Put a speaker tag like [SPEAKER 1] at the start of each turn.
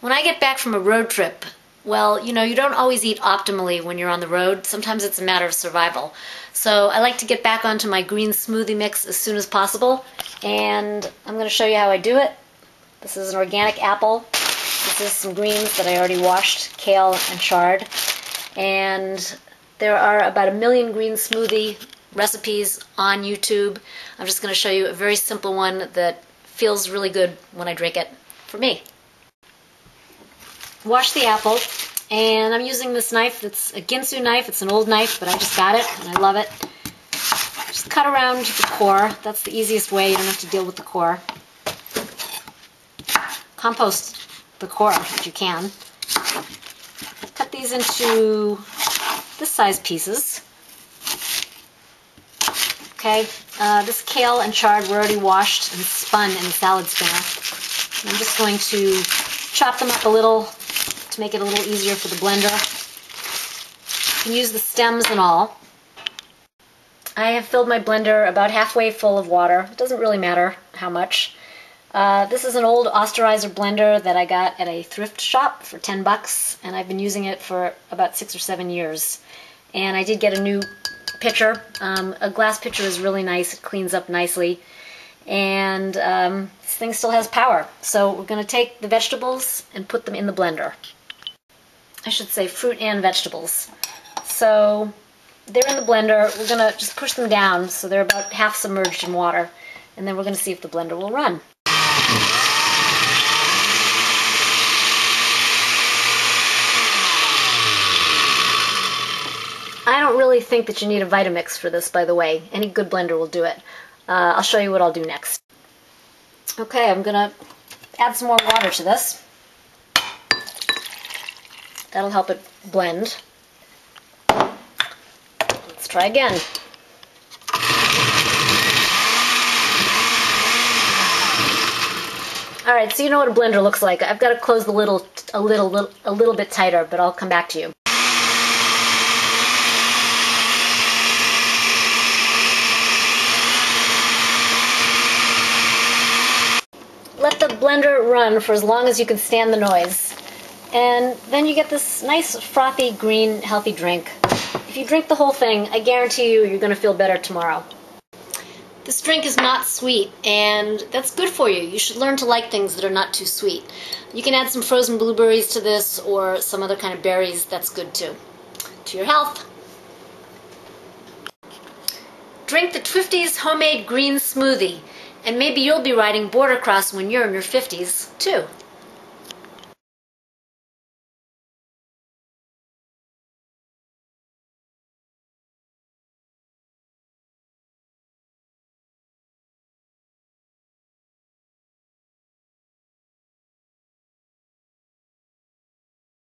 [SPEAKER 1] When I get back from a road trip, well, you know, you don't always eat optimally when you're on the road. Sometimes it's a matter of survival. So I like to get back onto my green smoothie mix as soon as possible, and I'm going to show you how I do it. This is an organic apple. This is some greens that I already washed, kale and chard. And there are about 1 million green smoothie recipes on YouTube. I'm just going to show you a very simple one that feels really good when I drink it for me. Wash the apple, and I'm using this knife. It's a Ginsu knife. It's an old knife, but I just got it and I love it. Just cut around the core. That's the easiest way. You don't have to deal with the core. Compost the core if you can. Cut these into this size pieces. Okay, this kale and chard were already washed and spun in the salad spinner. And I'm just going to chop them up a little to make it a little easier for the blender. You can use the stems and all. I have filled my blender about halfway full of water. It doesn't really matter how much. This is an old Osterizer Blender that I got at a thrift shop for 10 bucks, and I've been using it for about 6 or 7 years. And I did get a new pitcher. A glass pitcher is really nice. It cleans up nicely. And this thing still has power. So we're going to take the vegetables and put them in the blender. I should say fruit and vegetables. So they're in the blender. We're going to just push them down so they're about half submerged in water. And then we're going to see if the blender will run. I don't really think that you need a Vitamix for this, by the way. Any good blender will do it. I'll show you what I'll do next. Okay, I'm going to add some more water to this. That'll help it blend. Let's try again. Alright, so you know what a blender looks like. I've got to close the lid a little bit tighter, but I'll come back to you. Let the blender run for as long as you can stand the noise. And then you get this nice, frothy, green, healthy drink. If you drink the whole thing, I guarantee you, you're going to feel better tomorrow. This drink is not sweet, and that's good for you. You should learn to like things that are not too sweet. You can add some frozen blueberries to this, or some other kind of berries. That's good too. To your health. Drink the Twifties homemade green smoothie, and maybe you'll be riding Boardercross when you're in your 50s, too.